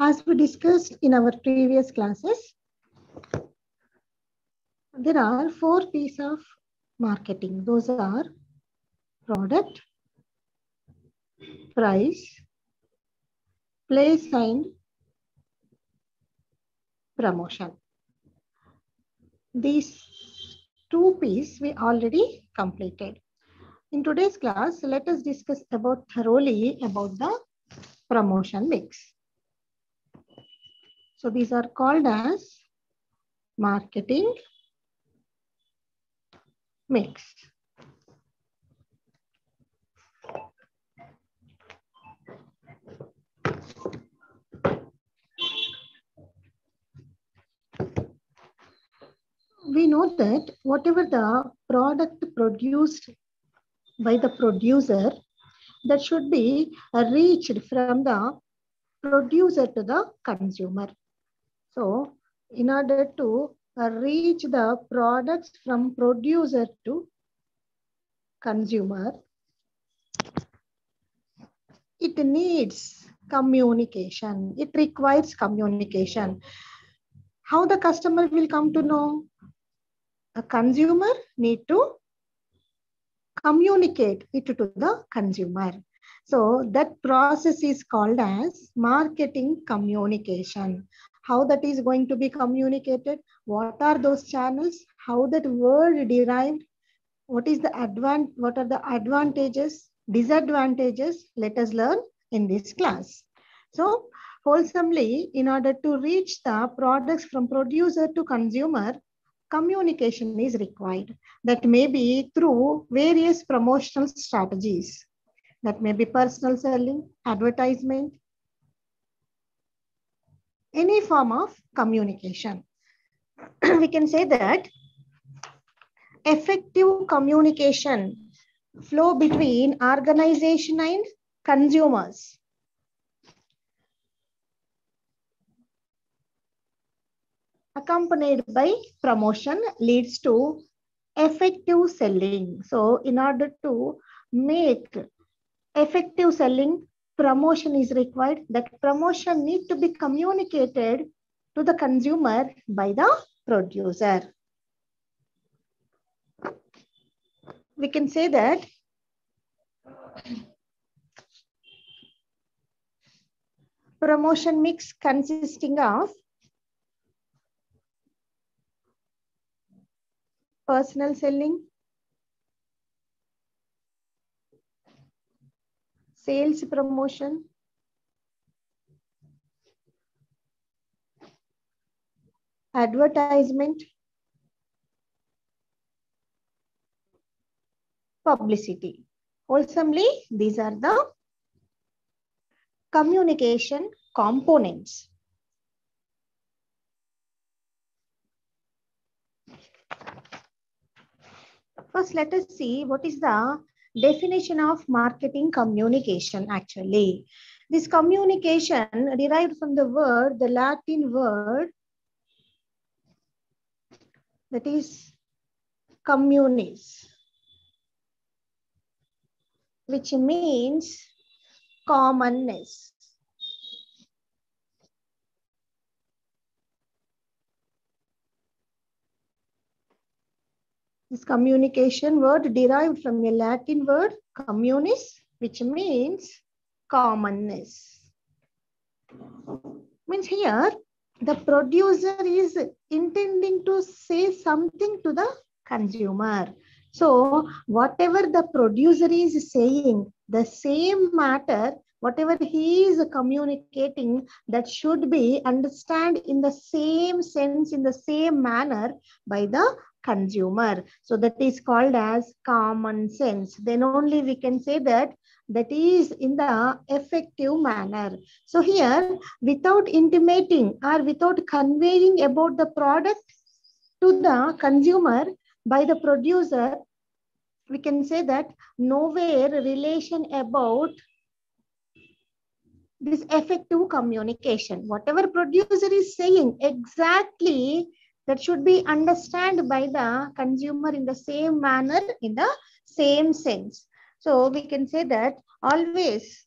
As we discussed in our previous classes, there are 4 P's of marketing. Those are product, price, place and promotion. These 2 P's we already completed. In today's class, let us discuss thoroughly about the promotion mix. So these are called as marketing mix. We know that whatever the product produced by the producer, that should be reached from the producer to the consumer. So in order to reach the products from producer to consumer, it needs communication. It requires communication. How the customer will come to know? A consumer need to communicate it to the consumer. So that process is called as marketing communication. How that is going to be communicated? What are those channels? How that word derived? What are the advantages, disadvantages? Let us learn in this class. So wholesomely, in order to reach the products from producer to consumer, communication is required. That may be through various promotional strategies. That may be personal selling, advertisement, any form of communication. We can say that effective communication flow between organization and consumers accompanied by promotion leads to effective selling. So in order to make effective selling, promotion is required. That promotion needs to be communicated to the consumer by the producer. We can say that promotion mix consisting of personal selling, sales promotion, advertisement, publicity. Wholesomely, these are the communication components. First, let us see what is the definition of marketing communication actually. This communication derived from the Latin word that is communis, which means commonness. This communication word derived from a Latin word communis, which means commonness. Means here the producer is intending to say something to the consumer. So whatever the producer is saying, the same matter, whatever he is communicating, that should be understood in the same sense, in the same manner by the consumer. So that is called as common sense. Then only we can say that is in the effective manner. So here, without intimating or without conveying about the product to the consumer by the producer, we can say that nowhere relation about this effective communication. Whatever producer is saying, exactly that should be understood by the consumer in the same manner, in the same sense. So we can say that always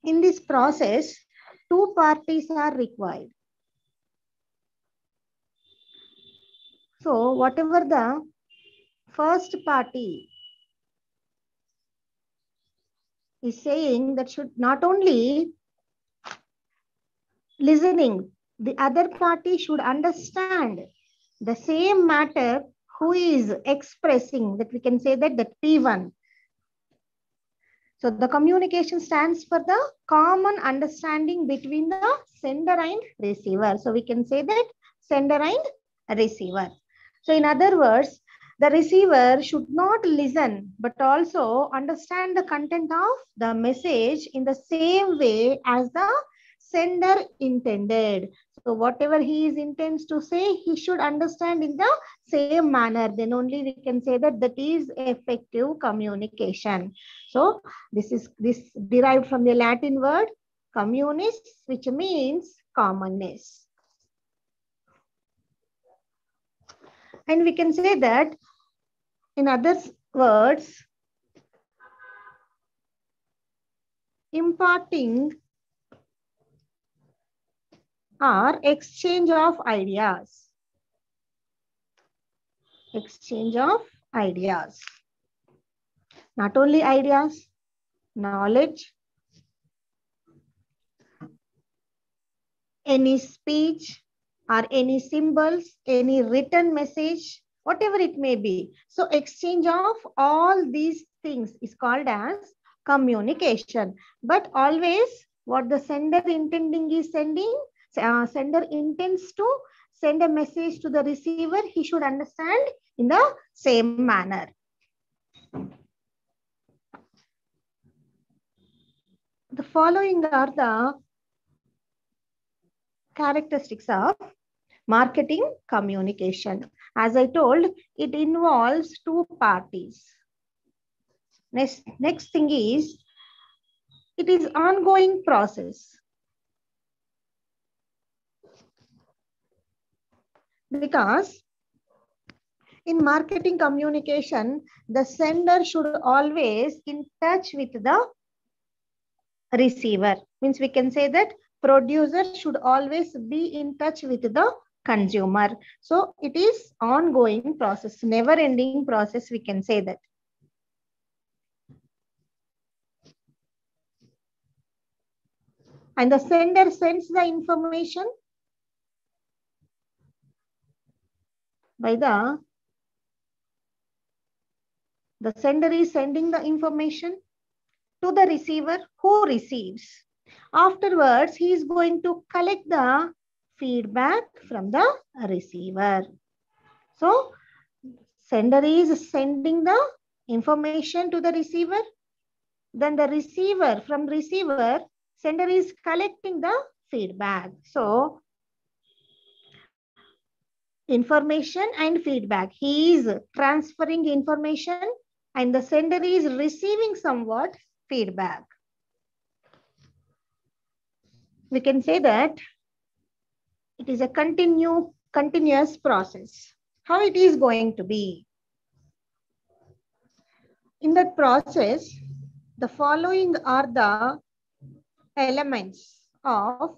in this process, two parties are required. So whatever the first party is saying, that should not only listening, the other party should understand the same matter who is expressing, that we can say that the P1. So the communication stands for the common understanding between the sender and receiver. So we can say that sender and receiver. So in other words, the receiver should not listen, but also understand the content of the message in the same way as the sender intended. So whatever he is intends to say, he should understand in the same manner. Then only we can say that that is effective communication. So this derived from the Latin word communis, which means commonness. And we can say that in other words, imparting or exchange of ideas. Exchange of ideas. Not only ideas, knowledge, any speech or any symbols, any written message, whatever it may be. So exchange of all these things is called as communication. But always what the sender intending is sending, sender intends to send a message to the receiver, he should understand in the same manner. The following are the characteristics of marketing communication. As I told, it involves two parties. Next thing is, it is ongoing process. Because in marketing communication, the sender should always in touch with the receiver. Means we can say that producer should always be in touch with the consumer. So it is ongoing process, never ending process, we can say that. And the sender sends the information by the sender is sending the information to the receiver who receives. Afterwards, he is going to collect the feedback from the receiver. So, sender is sending the information to the receiver. Then the receiver, from receiver, sender is collecting the feedback. So, information and feedback. He is transferring information and the sender is receiving somewhat feedback. We can say that it is a continuous process. How it is going to be? In that process, the following are the elements of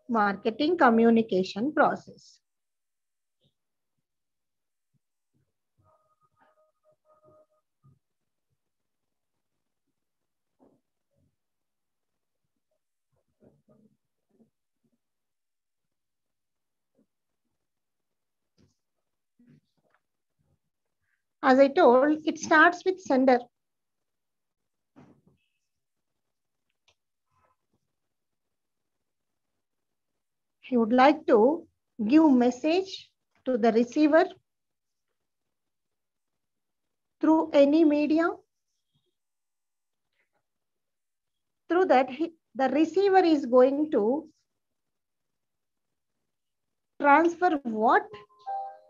marketing communication process. As I told, it starts with sender. He would like to give message to the receiver through any media. Through that, the receiver is going to transfer what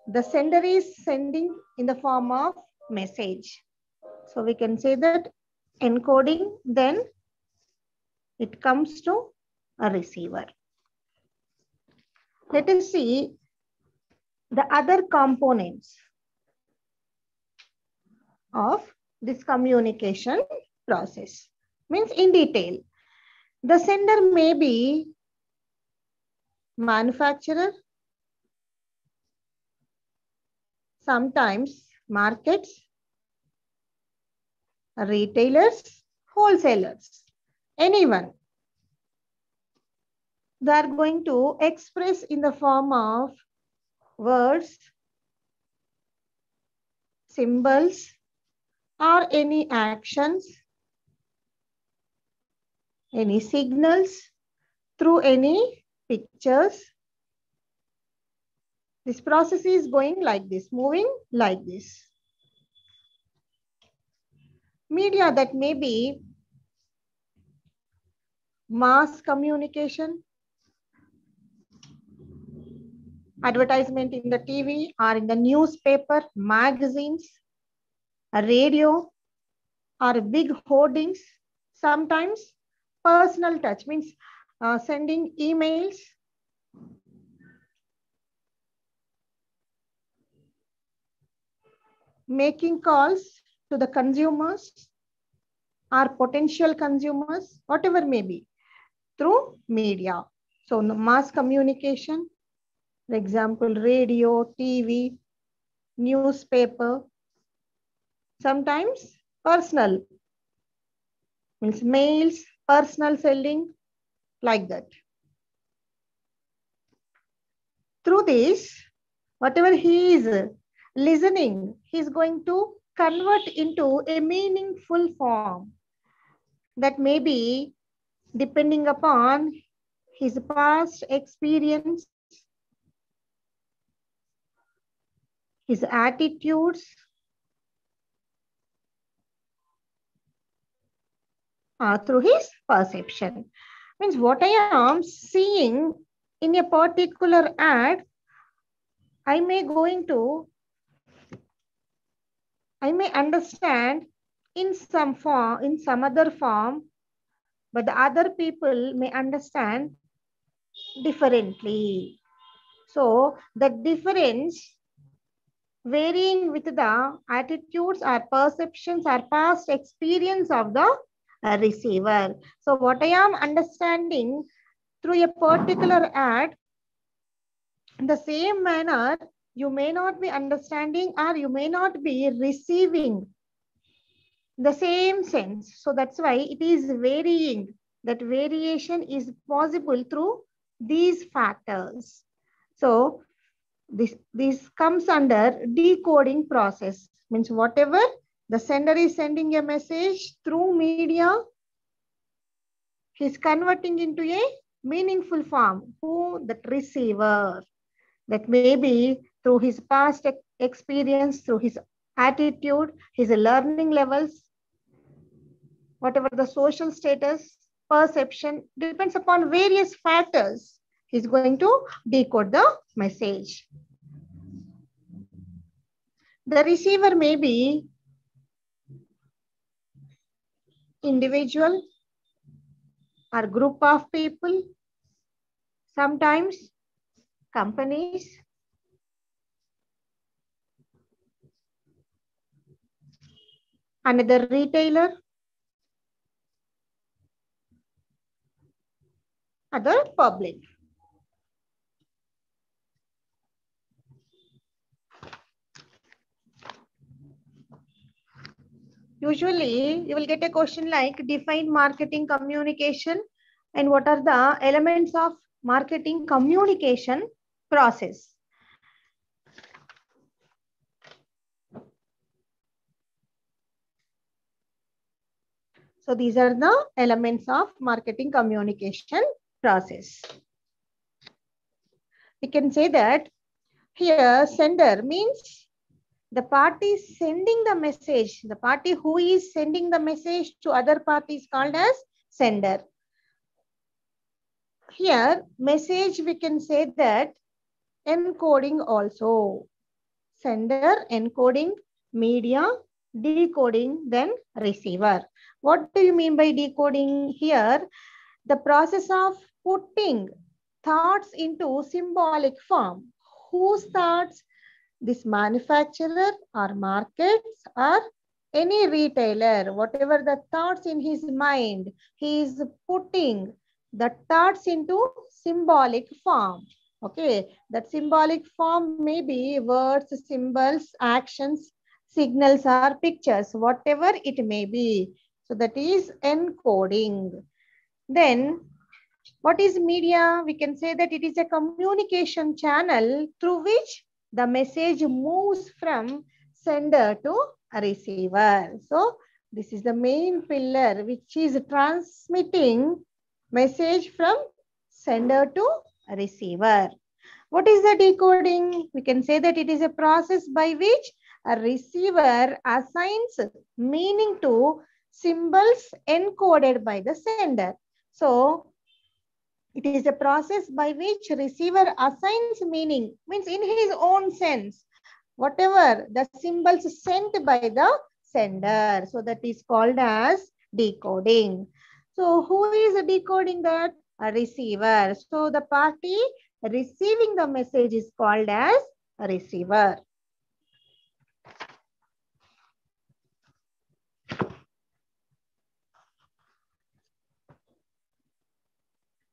the sender is sending in the form of message. So we can say that encoding, then it comes to a receiver. Let us see the other components of this communication process. Means in detail. The sender may be manufacturer, sometimes markets, retailers, wholesalers, anyone. They are going to express in the form of words, symbols, or any actions, any signals, through any pictures. This process is going like this, moving like this. Media that may be mass communication, advertisement in the TV or in the newspaper, magazines, a radio, or big hoardings. Sometimes personal touch means sending emails, making calls to the consumers or potential consumers, whatever may be, through media. So mass communication, for example, radio, TV, newspaper, sometimes personal, means mails, personal selling, like that. Through this, whatever he is listening, he is going to convert into a meaningful form that may be depending upon his past experience, his attitudes, through his perception. Means what I am seeing in a particular ad, I may understand in some form, in some other form, but the other people may understand differently. So the difference varying with the attitudes or perceptions or past experience of the receiver. So what I am understanding through a particular ad, in the same manner, you may not be understanding or you may not be receiving the same sense. So that's why it is varying. That variation is possible through these factors. So this comes under decoding process. Means whatever the sender is sending a message through media, he's converting into a meaningful form. Who? That receiver. That may be through his past experience, through his attitude, his learning levels, whatever the social status, perception, depends upon various factors. He's going to decode the message. The receiver may be individual or group of people, sometimes companies, another retailer, other public. Usually, you will get a question like define marketing communication and what are the elements of marketing communication process. So these are the elements of marketing communication process. We can say that here sender means the party sending the message. The party who is sending the message to other party is called as sender. Here message we can say that encoding also. Sender, encoding, media, decoding, then receiver. What do you mean by decoding? Here, the process of putting thoughts into symbolic form. Whose thoughts? This manufacturer or markets or any retailer, whatever the thoughts in his mind, he is putting the thoughts into symbolic form. Okay, that symbolic form may be words, symbols, actions, signals, or pictures, whatever it may be. So that is encoding. Then what is media? We can say that it is a communication channel through which the message moves from sender to a receiver. So this is the main pillar which is transmitting message from sender to a receiver. What is the decoding? We can say that it is a process by which a receiver assigns meaning to symbols encoded by the sender. So it is a process by which receiver assigns meaning, means in his own sense, whatever the symbols sent by the sender. So that is called as decoding. So who is decoding that? A receiver. So the party receiving the message is called as a receiver.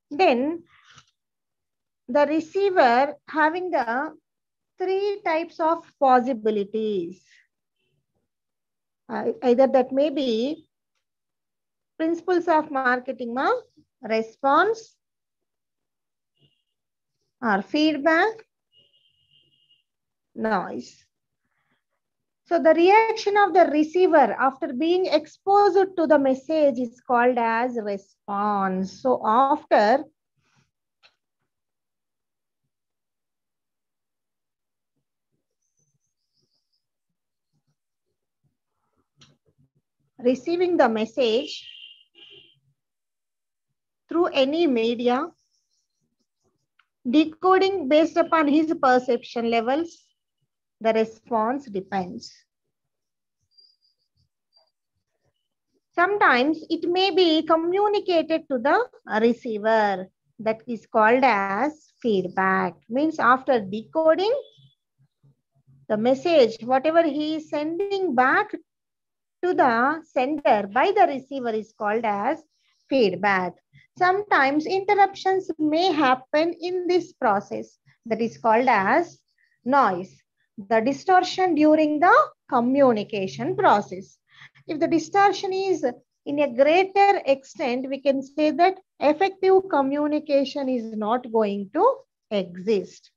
Then the receiver having the three types of possibilities. Either that may be principles of marketing, response or feedback, noise. So the reaction of the receiver after being exposed to the message is called as response. So after receiving the message through any media, decoding based upon his perception levels, the response depends. Sometimes it may be communicated to the receiver. That is called as feedback. Means after decoding the message, whatever he is sending back to the sender by the receiver is called as feedback. Sometimes interruptions may happen in this process. That is called as noise. The distortion during the communication process. If the distortion is in a greater extent, we can say that effective communication is not going to exist.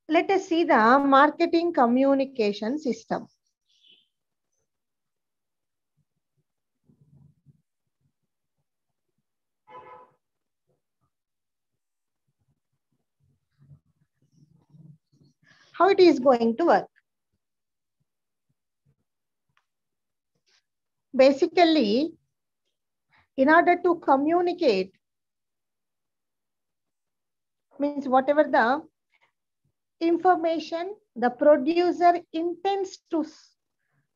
Let us see the marketing communication system. How it is going to work? Basically, in order to communicate, means whatever the information the producer intends to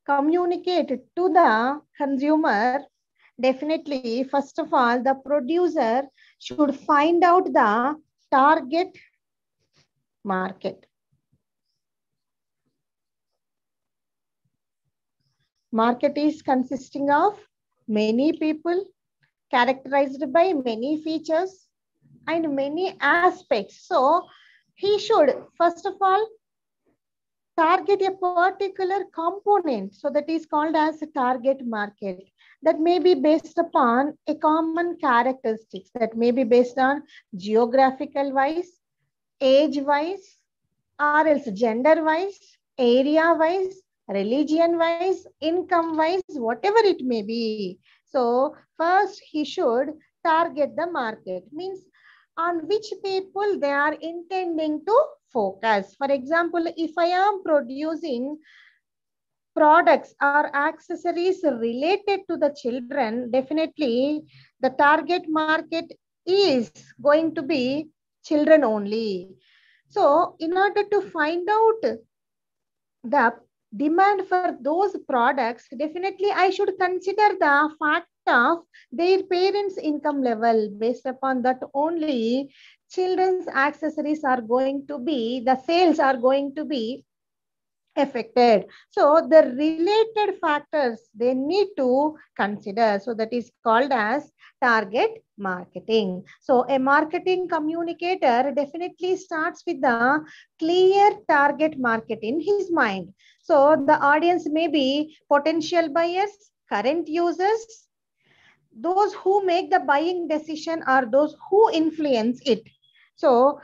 communicate to the consumer, definitely, first of all, the producer should find out the target market. Market is consisting of many people, characterized by many features and many aspects. So he should, first of all, target a particular component. So that is called as a target market. That may be based upon a common characteristics, that may be based on geographical wise, age wise, or else gender wise, area wise, religion wise, income wise, whatever it may be. So first he should target the market, means on which people they are intending to focus. For example, if I am producing products or accessories related to the children, definitely the target market is going to be children only. So in order to find out the demand for those products, definitely I should consider the fact of their parents' income level. Based upon that only, children's accessories are going to be, the sales are going to be affected. So the related factors they need to consider. So that is called as target marketing. So a marketing communicator definitely starts with the clear target market in his mind. So the audience may be potential buyers, current users, those who make the buying decision, or those who influence it. So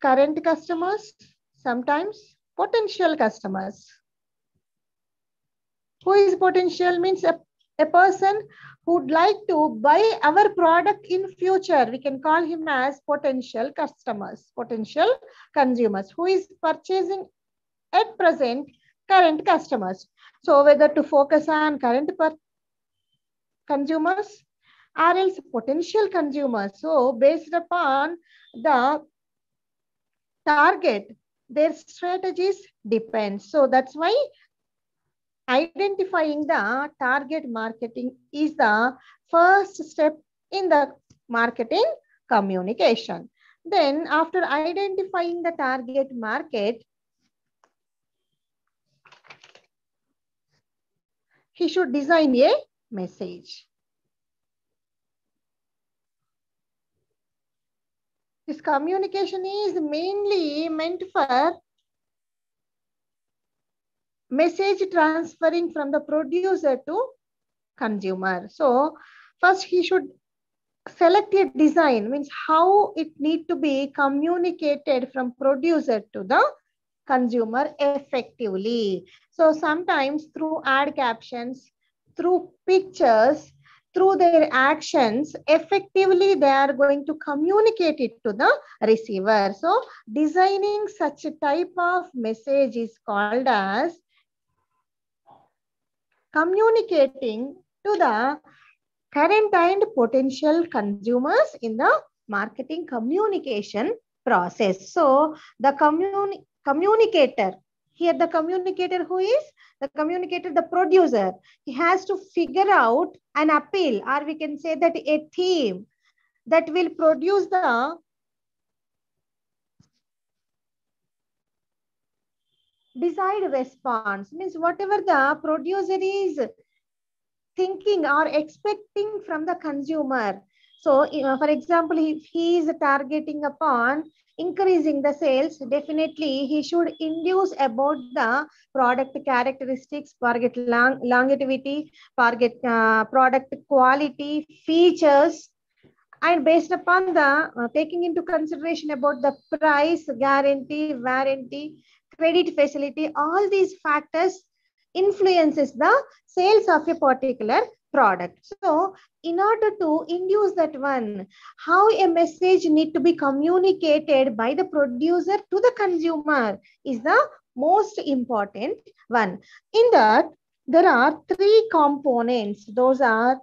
current customers, sometimes potential customers. Who is potential means a person who'd like to buy our product in future. We can call him as potential customers, potential consumers. Who is purchasing at present, current customers. So whether to focus on current consumers or else potential consumers. So based upon the target, their strategies depend. So that's why identifying the target marketing is the first step in the marketing communication. Then after identifying the target market, he should design a message. This communication is mainly meant for message transferring from the producer to consumer. So first he should select a design, means how it need to be communicated from producer to the consumer effectively. So sometimes through ad captions, through pictures, through their actions, effectively they are going to communicate it to the receiver. So designing such a type of message is called as communicating to the current and potential consumers in the marketing communication process. So the communicator, here the communicator who is? The communicator, the producer. He has to figure out an appeal, or we can say that a theme that will produce the desired response. Means whatever the producer is thinking or expecting from the consumer. So, for example, if he is targeting upon increasing the sales, definitely he should induce about the product characteristics, product longevity, product quality, features, and based upon the taking into consideration about the price, guarantee, warranty, credit facility, all these factors influences the sales of a particular product. So in order to induce that one, how a message need to be communicated by the producer to the consumer is the most important one. In that, there are three components. Those are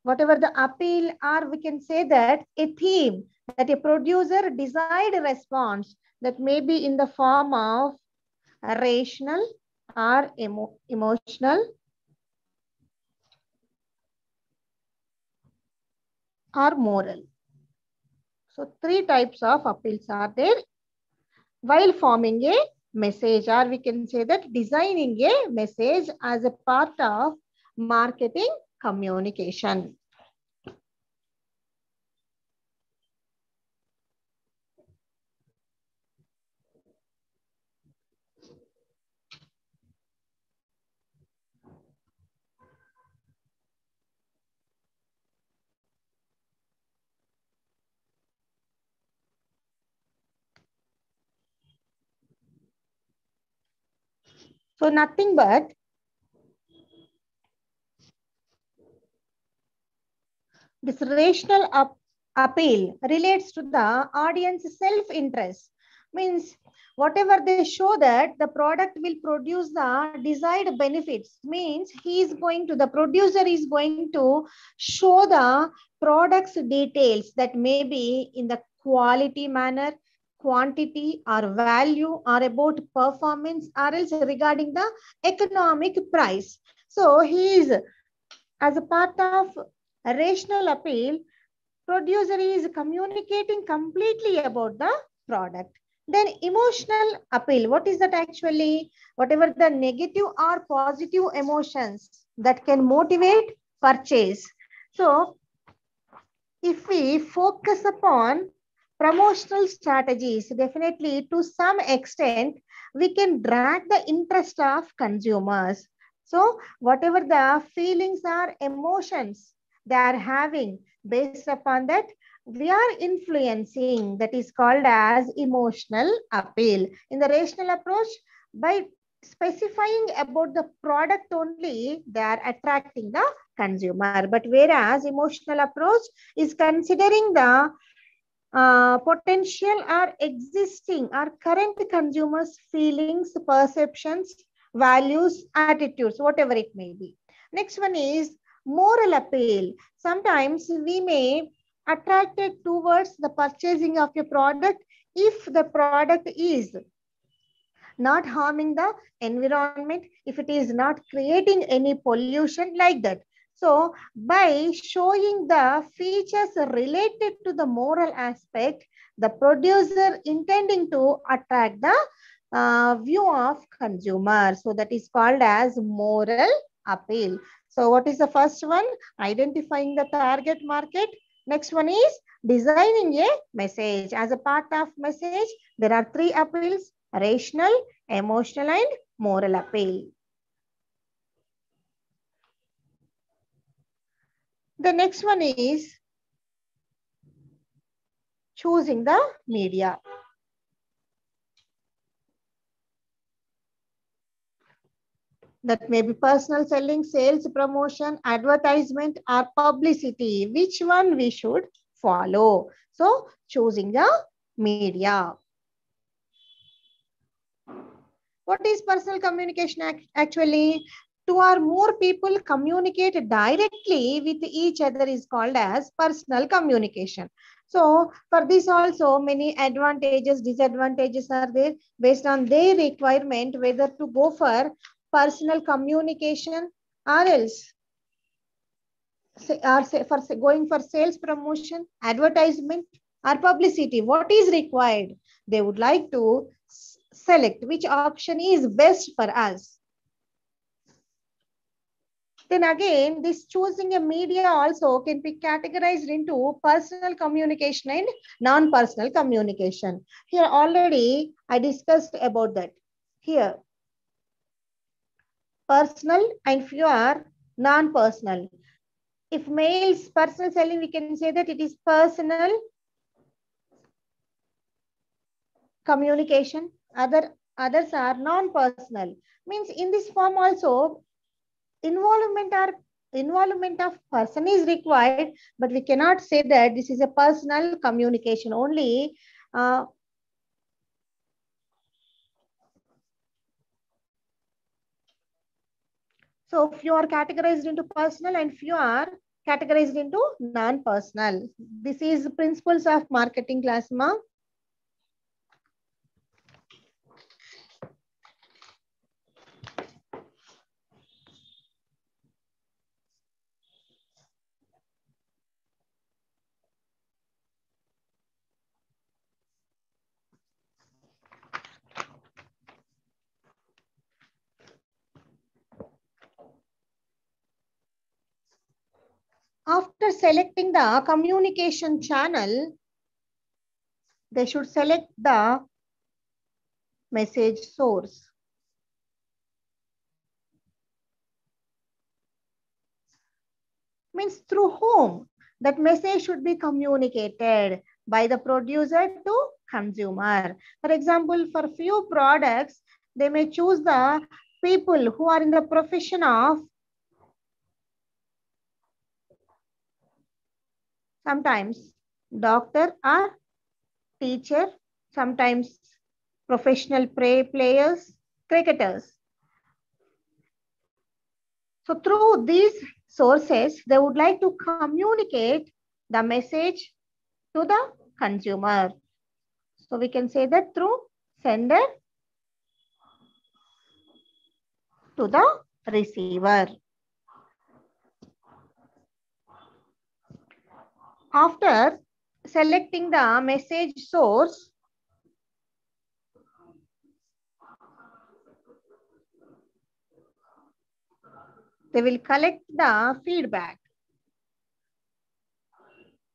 whatever the appeal, or we can say that a theme that a producer desired response that may be in the form of rational or emotional or moral. So three types of appeals are there while forming a message, or we can say that designing a message as a part of marketing communication. So nothing but this rational appeal relates to the audience self-interest. Means whatever they show that the product will produce the desired benefits, means the producer is going to show the product's details that may be in the quality manner, quantity or value or about performance or else regarding the economic price. So he is, as a part of a rational appeal, producer is communicating completely about the product. Then emotional appeal, what is that actually? Whatever the negative or positive emotions that can motivate purchase. So if we focus upon promotional strategies, definitely to some extent, we can drag the interest of consumers. So whatever the feelings or emotions they are having, based upon that, we are influencing. That is called as emotional appeal. In the rational approach, by specifying about the product only, they are attracting the consumer. But whereas emotional approach is considering the potential or existing or current consumers' feelings, perceptions, values, attitudes, whatever it may be. Next one is moral appeal. Sometimes we may attracted towards the purchasing of a product if the product is not harming the environment, if it is not creating any pollution like that. So by showing the features related to the moral aspect, the producer intending to attract the view of consumer. So that is called as moral appeal. So what is the first one? Identifying the target market. Next one is designing a message. As a part of message, there are three appeals: rational, emotional, and moral appeal. The next one is choosing the media. That may be personal selling, sales, promotion, advertisement, or publicity. Which one we should follow? So choosing the media. What is personal communication actually? Two or more people communicate directly with each other is called as personal communication. So for this also many advantages, disadvantages are there based on their requirement, whether to go for personal communication or else for going for sales promotion, advertisement or publicity. What is required? They would like to select which option is best for us. Then again, this choosing a media also can be categorized into personal communication and non-personal communication. Here already I discussed about that. Here, personal and few are non-personal. If males personal selling, we can say that it is personal communication. Others are non-personal. Means in this form also involvement of person is required, but we cannot say that this is a personal communication only. So few are categorized into personal and few are categorized into non-personal. This is principles of marketing class, ma. After selecting the communication channel, they should select the message source. Means through whom that message should be communicated by the producer to consumer. For example, for few products, they may choose the people who are in the profession of sometimes doctor or teacher, sometimes professional players, cricketers. So through these sources, they would like to communicate the message to the consumer. So we can say that through sender to the receiver. After selecting the message source, they will collect the feedback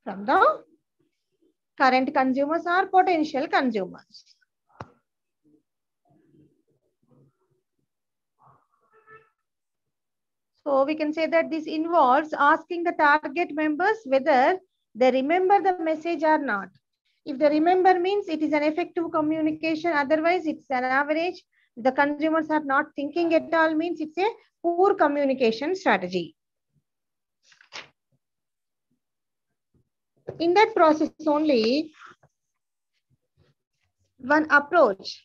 from the current consumers or potential consumers. So we can say that this involves asking the target members whether they remember the message or not. If they remember means it is an effective communication, otherwise it's an average. The consumers are not thinking at all means it's a poor communication strategy. In that process only, one approach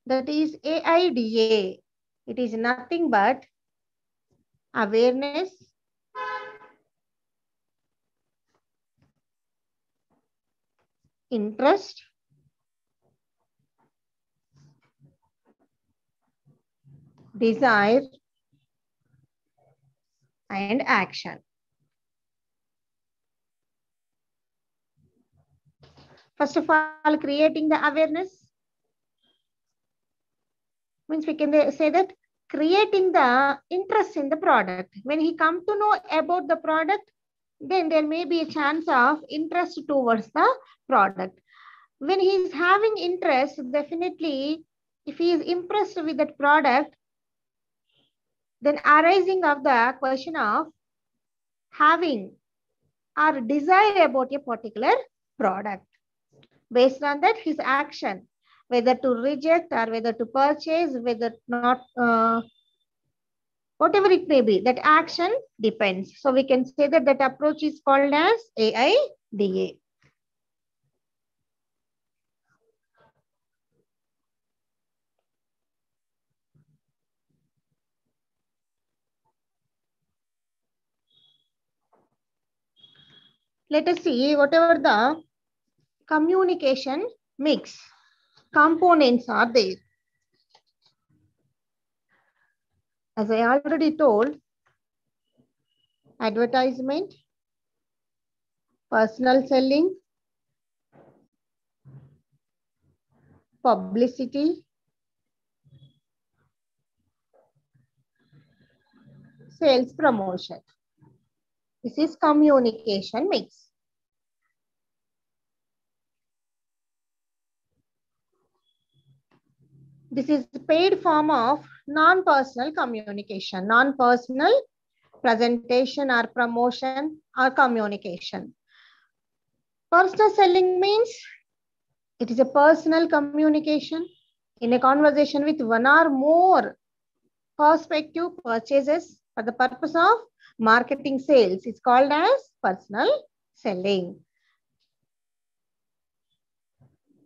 that is AIDA. It is nothing but awareness, interest, desire, and action. First of all, creating the awareness means we can say that creating the interest in the product. When he come to know about the product, then there may be a chance of interest towards the product. When he is having interest, definitely, if he is impressed with that product, then arising of the question of having or desire about a particular product. Based on that, his action, whether to reject or whether to purchase, whether not, whatever it may be, that action depends. So we can say that that approach is called as AIDA. Let us see whatever the communication mix components are there. As I already told, advertisement, personal selling, publicity, sales promotion. This is communication mix. This is the paid form of non-personal communication, non-personal presentation or promotion or communication. Personal selling means it is a personal communication in a conversation with one or more prospective purchases for the purpose of marketing sales. It's called as personal selling.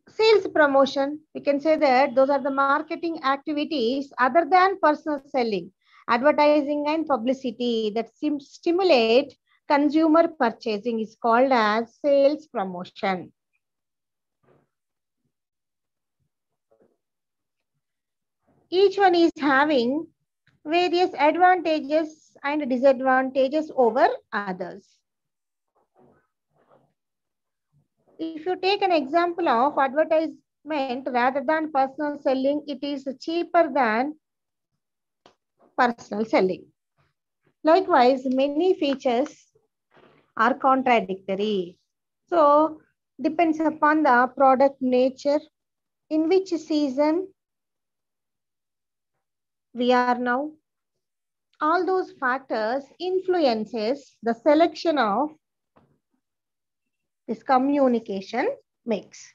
Sales promotion, we can say that those are the marketing activities other than personal selling, advertising and publicity that stimulate consumer purchasing is called as sales promotion. Each one is having various advantages and disadvantages over others. If you take an example of advertisement rather than personal selling, it is cheaper than personal selling. Likewise, many features are contradictory. So, depends upon the product nature, in which season we are now. All those factors influences the selection of this communication mix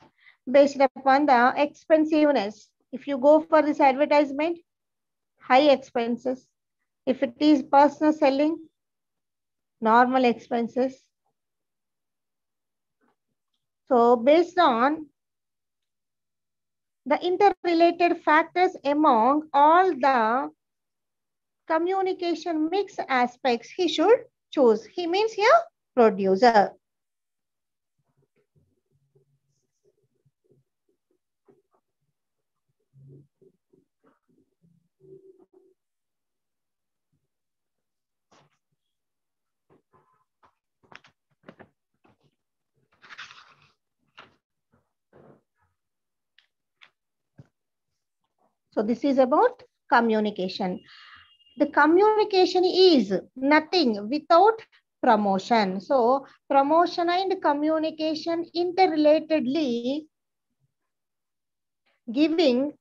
based upon the expensiveness. If you go for this advertisement, high expenses. If it is personal selling, normal expenses. So based on the interrelated factors among all the communication mix aspects, he should choose. He means here producer. So this is about communication. The communication is nothing without promotion. So promotion and communication interrelatedly giving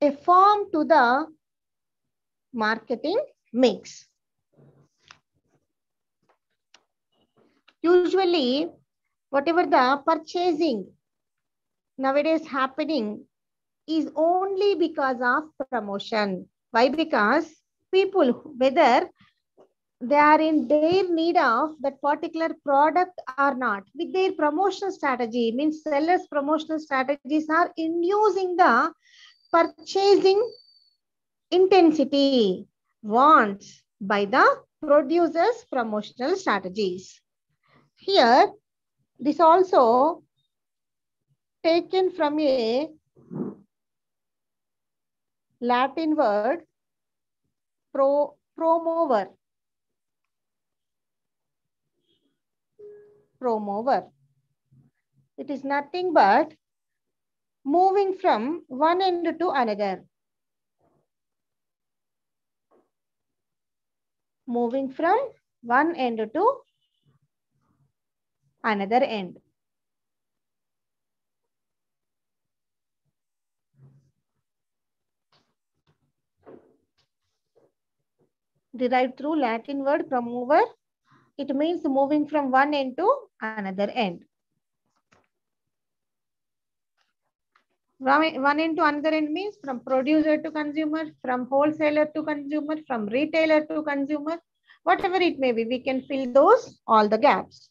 a form to the marketing mix. Usually, whatever the purchasing nowadays happening is only because of promotion. Why? Because people, whether they are in their need of that particular product or not, with their promotional strategy, means sellers promotional strategies are inducing the purchasing intensity wants by the producers promotional strategies. Here, this also taken from a Latin word promover. Promover. It is nothing but moving from one end to another. Moving from one end to another end. Derived through Latin word promover, it means moving from one end to another end. One end to another end means from producer to consumer, from wholesaler to consumer, from retailer to consumer, whatever it may be, we can fill those, all the gaps.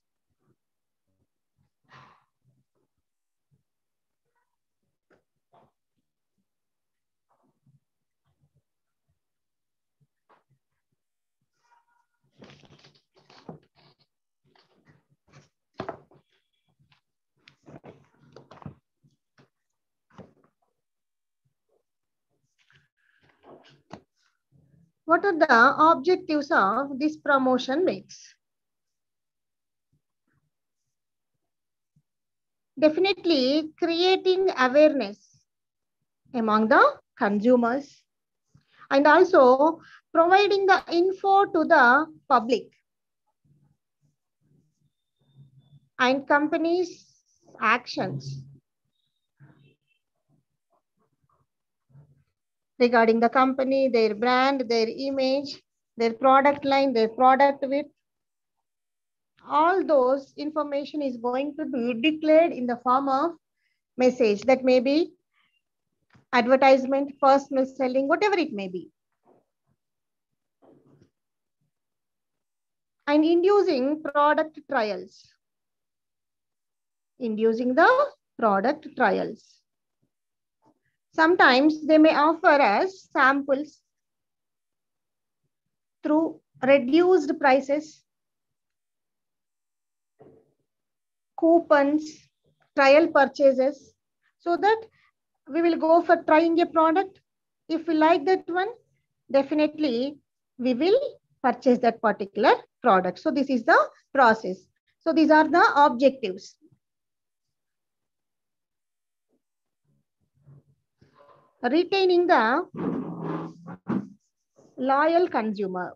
What are the objectives of this promotion mix? Definitely creating awareness among the consumers and also providing the info to the public and companies' actions regarding the company, their brand, their image, their product line, their product width. All those information is going to be declared in the form of message that may be advertisement, personal selling, whatever it may be. And inducing product trials. Inducing the product trials. Sometimes they may offer us samples through reduced prices, coupons, trial purchases, so that we will go for trying a product. If we like that one, definitely we will purchase that particular product. So this is the process. So these are the objectives. Retaining the loyal consumer.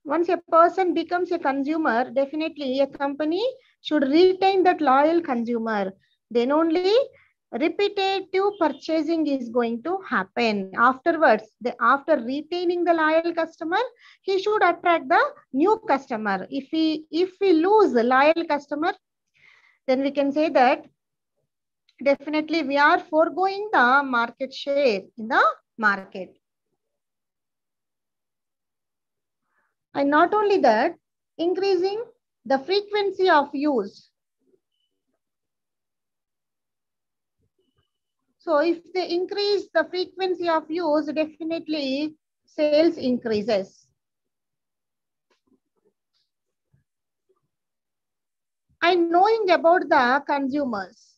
Once a person becomes a consumer, definitely a company should retain that loyal consumer. Then only repetitive purchasing is going to happen. Afterwards, after retaining the loyal customer, he should attract the new customer. If we lose the loyal customer, then we can say that definitely we are foregoing the market share in the market. And not only that, increasing the frequency of use. So if they increase the frequency of use, definitely sales increases. And knowing about the consumers.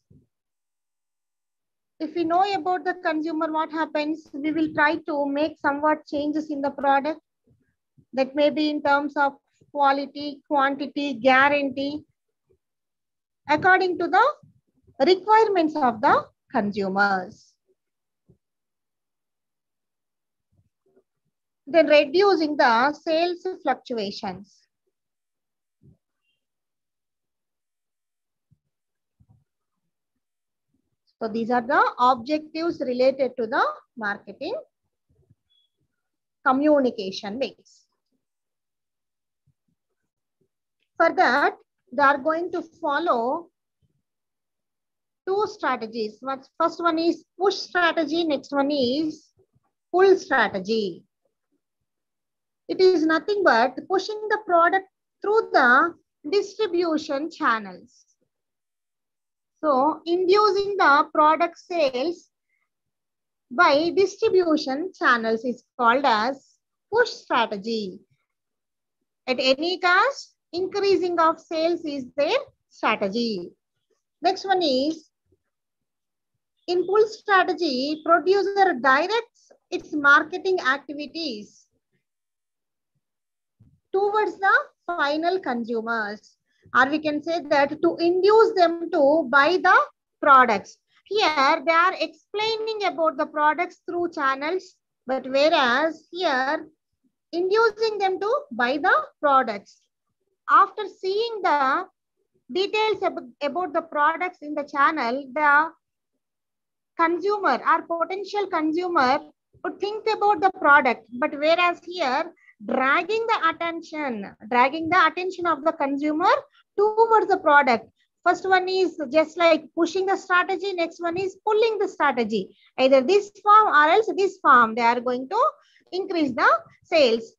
If we know about the consumer, what happens? We will try to make somewhat changes in the product. That may be in terms of quality, quantity, guarantee, according to the requirements of the consumers. Then reducing the sales fluctuations. So these are the objectives related to the marketing communication mix. For that, they are going to follow two strategies. First one is push strategy, next one is pull strategy. It is nothing but pushing the product through the distribution channels. So inducing the product sales by distribution channels is called as push strategy. At any cost, increasing of sales is their strategy. Next one is in pull strategy, producer directs its marketing activities towards the final consumers, or we can say that to induce them to buy the products. Here they are explaining about the products through channels, but whereas here inducing them to buy the products. After seeing the details about the products in the channel, the consumer or potential consumer would think about the product, but whereas here dragging the attention of the consumer towards the product. First one is just like pushing the strategy, next one is pulling the strategy. Either this form or else this form, they are going to increase the sales.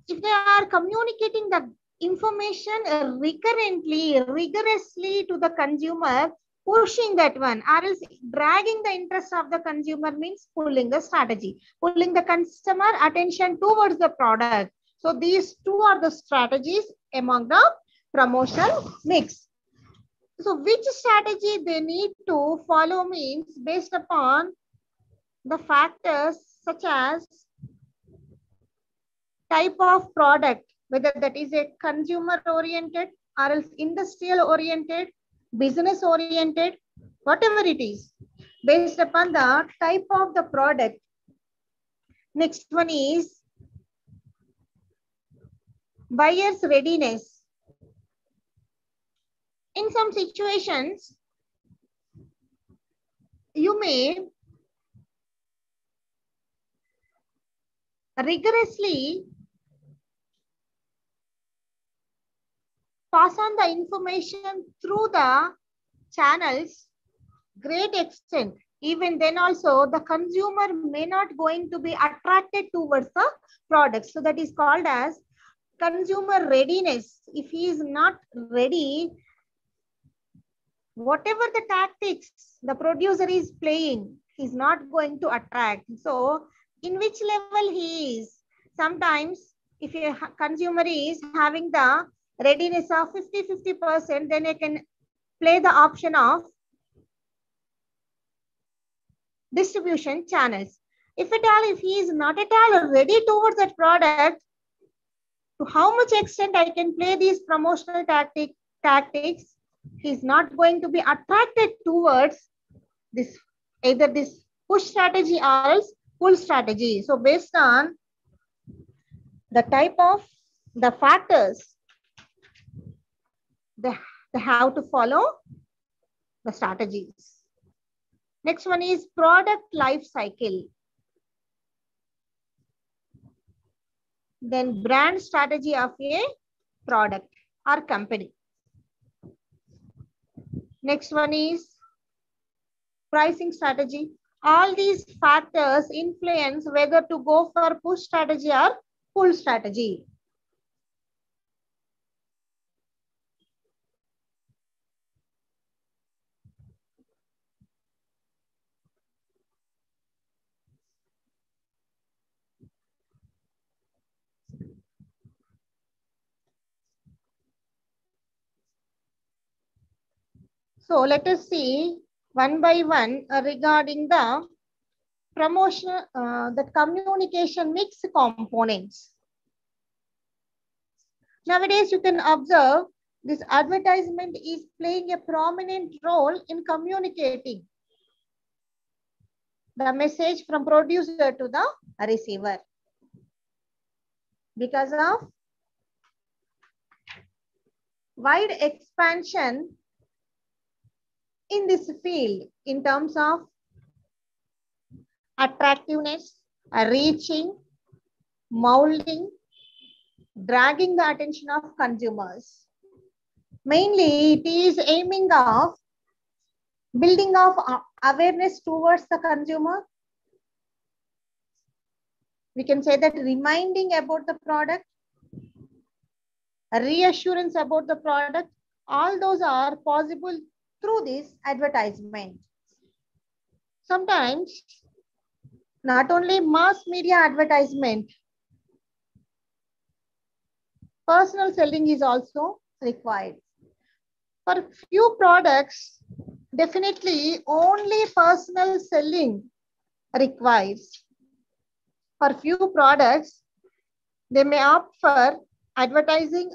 If they are communicating the information recurrently, rigorously to the consumer, pushing that one, or else dragging the interest of the consumer means pulling the strategy, pulling the customer attention towards the product. So these two are the strategies among the promotional mix. So which strategy they need to follow means based upon the factors such as type of product, whether that is a consumer oriented or else industrial oriented, business oriented, whatever it is, based upon the type of the product. Next one is buyer's readiness. In some situations, you may rigorously pass on the information through the channels great extent. Even then also the consumer may not going to be attracted towards the product. So that is called as consumer readiness. If he is not ready, whatever the tactics the producer is playing, he is not going to attract. So in which level he is? Sometimes if a consumer is having the readiness of 50-50%, then you can play the option of distribution channels. If at all, if he is not at all ready towards that product, to how much extent I can play these promotional tactics, he is not going to be attracted towards this, either this push strategy or else pull strategy. So based on the type of the factors, they have to follow the strategies. Next one is product life cycle. Then brand strategy of a product or company. Next one is pricing strategy. All these factors influence whether to go for push strategy or pull strategy. So let us see one by one regarding the promotion, the communication mix components. Nowadays, you can observe This advertisement is playing a prominent role in communicating the message from producer to the receiver. Because of wide expansion in this field in terms of attractiveness, reaching, molding, dragging the attention of consumers. Mainly, it is aiming of building of awareness towards the consumer. We can say that reminding about the product, reassurance about the product, all those are possible through this advertisement. Sometimes, not only mass media advertisement, personal selling is also required. For few products, definitely only personal selling requires. For few products, they may opt for advertising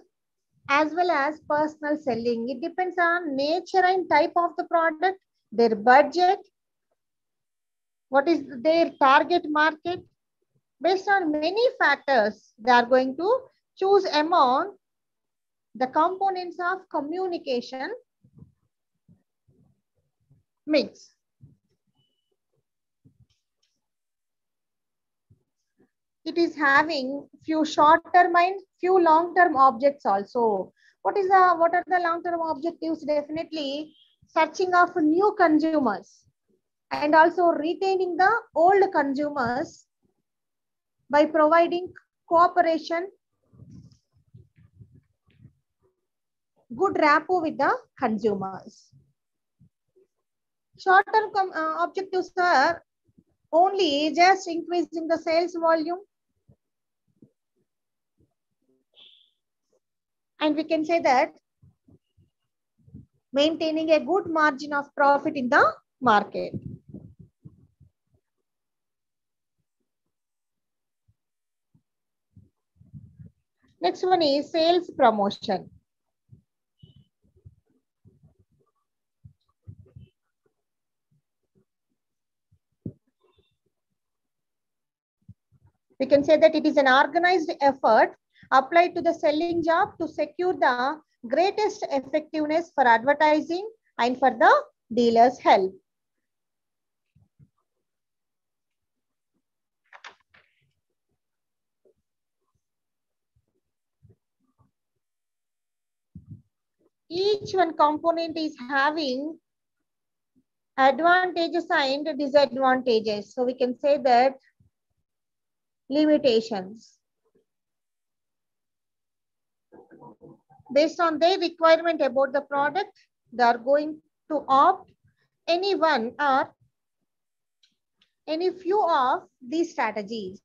as well as personal selling. It depends on nature and type of the product, their budget, what is their target market. Based on many factors, they are going to choose among the components of communication mix. It is having few short-term and few long-term objects also. What are the long-term objectives? Definitely searching of new consumers and also retaining the old consumers by providing cooperation, good rapport with the consumers. Short-term objectives are only just increasing the sales volume. And we can say that maintaining a good margin of profit in the market. Next one is sales promotion. We can say that it is an organized effort applied to the selling job to secure the greatest effectiveness for advertising and for the dealer's help. Each one component is having advantages and disadvantages. So we can say that limitations. Based on their requirement about the product, they are going to opt any one or any few of these strategies.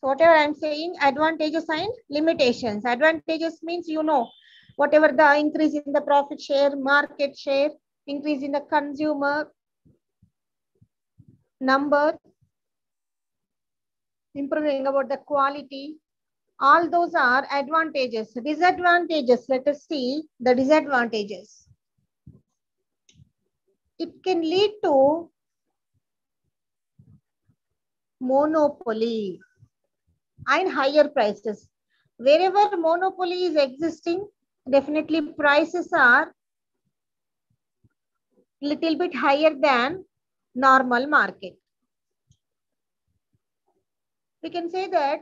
So whatever I'm saying, advantages and limitations. Advantages means, you know, whatever the increase in the profit share, market share, increase in the consumer number, improving about the quality, all those are advantages. Disadvantages, let us see the disadvantages. It can lead to monopoly and higher prices. Wherever monopoly is existing, definitely prices are little bit higher than normal market. We can say that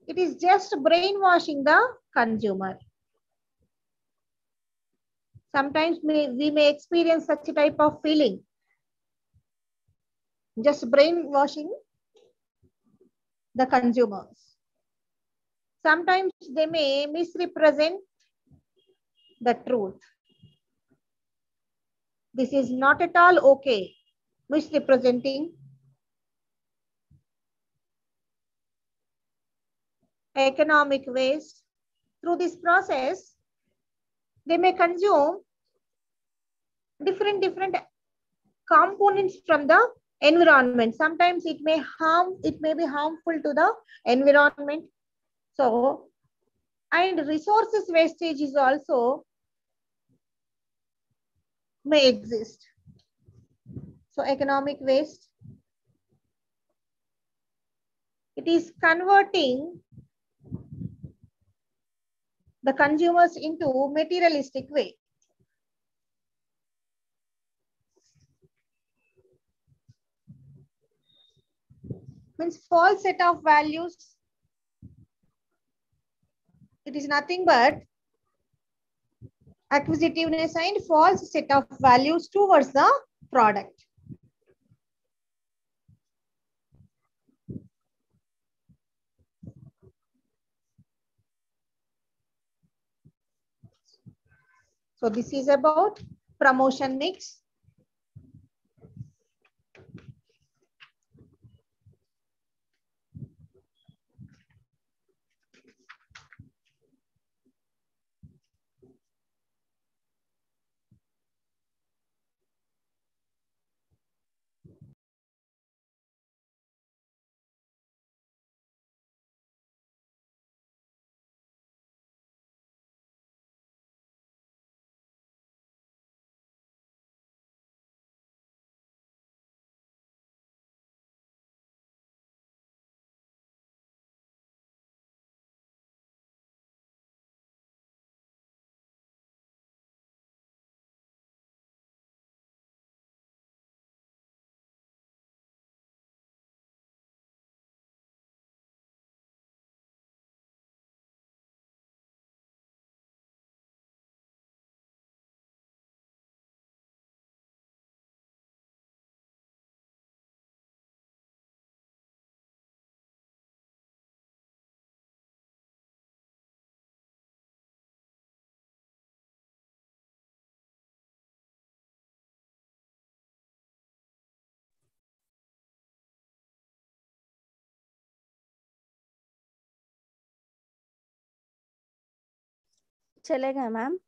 it is just brainwashing the consumer. Sometimes we may experience such a type of feeling. Just brainwashing the consumers. Sometimes they may misrepresent the truth. This is not at all okay. Misrepresenting economic waste. Through this process, they may consume different components from the environment. Sometimes it may be harmful to the environment. So, and resources wastage is also may exist. So economic waste, it is converting the consumers into materialistic way. Means false set of values. It is nothing but acquisitiveness and false set of values towards the product. So this is about promotion mix. चलेगा ma'am?